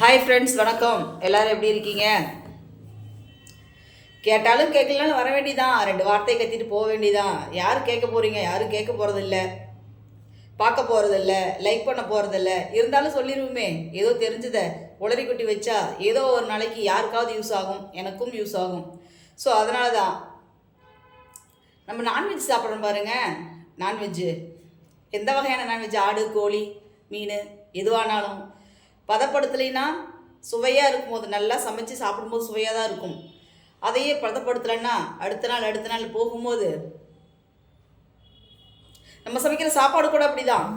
Hi friends, வணக்கம். எல்லோரும் எப்படி இருக்கீங்க? கேட்டாலும் கேட்கலனாலும் வர வேண்டியதான், ரெண்டு வார்த்தை கத்திட்டு போக வேண்டியதான். யார் கேட்க போகிறீங்க? யாரும் கேட்க போகிறதில்ல, பார்க்க போகிறதில்ல, லைக் பண்ண போகிறதில்ல. இருந்தாலும் சொல்லிடுவோமே, ஏதோ தெரிஞ்சதை உளறி கொட்டி வச்சா ஏதோ ஒரு நாளைக்கு யாருக்காவது யூஸ் ஆகும், எனக்கும் யூஸ் ஆகும். ஸோ அதனால தான் நம்ம நான்வெஜ் சாப்பிட்றோம் பாருங்கள். நான்வெஜ்ஜு எந்த வகையான நான்வெஜ்? ஆடு, கோழி, மீன் எதுவானாலும் பதப்படுத்தலைன்னா சுவையாக இருக்கும்போது, நல்லா சமைச்சு சாப்பிடும்போது சுவையாக தான் இருக்கும். அதையே பதப்படுத்தலைன்னா அடுத்த நாள் போகும்போது நம்ம சமைக்கிற சாப்பாடு கூட அப்படி தான்.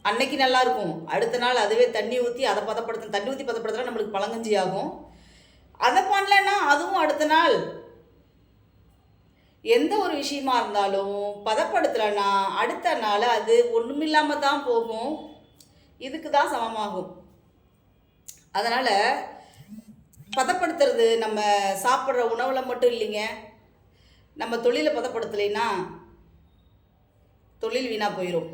அன்னைக்கு நல்லா இருக்கும், அடுத்த நாள் அதுவே தண்ணி ஊற்றி அதை தண்ணி ஊற்றி பதப்படுத்தினா நம்மளுக்கு பழங்கஞ்சி ஆகும். அதை பண்ணலைன்னா அதுவும் அடுத்த நாள். எந்த ஒரு விஷயமா இருந்தாலும் பதப்படுத்தலைன்னா அடுத்த நாள் அது ஒன்றுமில்லாமல் தான் போகும், இதுக்கு தான் சமமாகும். அதனால் பதப்படுத்துறது நம்ம சாப்பிட்ற உணவில் மட்டும் இல்லைங்க, நம்ம தொழிலை பதப்படுத்தலைன்னா தொழில் வீணாக போயிடும்.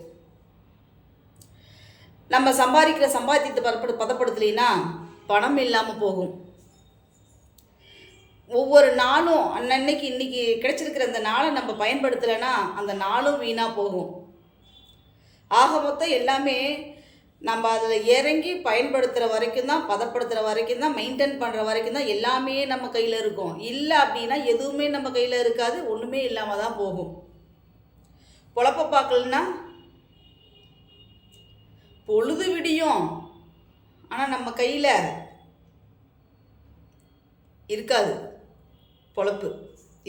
நம்ம சம்பாதிக்கிற சம்பாத்தியத்தை பதப்படுத்தலைன்னா பணம் இல்லாமல் போகும். ஒவ்வொரு நாளும் அன்னன்னைக்கு இன்றைக்கி கிடைச்சிருக்கிற அந்த நாளை நம்ம பயன்படுத்தலைன்னா அந்த நாளும் வீணாக போகும். ஆக மொத்தம் எல்லாமே நம்ம அதில் இறங்கி பயன்படுத்துகிற வரைக்கும் தான், பதப்படுத்துகிற வரைக்கும் தான், மெயின்டைன் பண்ணுற வரைக்கும் தான் எல்லாமே நம்ம கையில் இருக்கும். இல்லை அப்படின்னா எதுவுமே நம்ம கையில் இருக்காது, ஒன்றுமே இல்லாமல் தான் போகும். பொழப்ப பார்க்கலன்னா பொழுது விடியும், ஆனால் நம்ம கையில் இருக்காது, பொழப்பு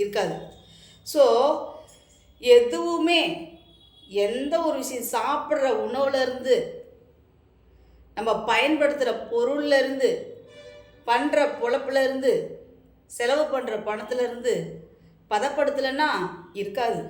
இருக்காது. ஸோ எதுவுமே, எந்த ஒரு விஷயம், சாப்பிட்ற உணவுலேருந்து, நம்ம பயன்படுத்துகிற பொருள்லேருந்து, பண்ணுற பொழப்புலேருந்து, செலவு பண்ணுற பணத்துலேருந்து பதப்படுத்தலைன்னா இருக்காது.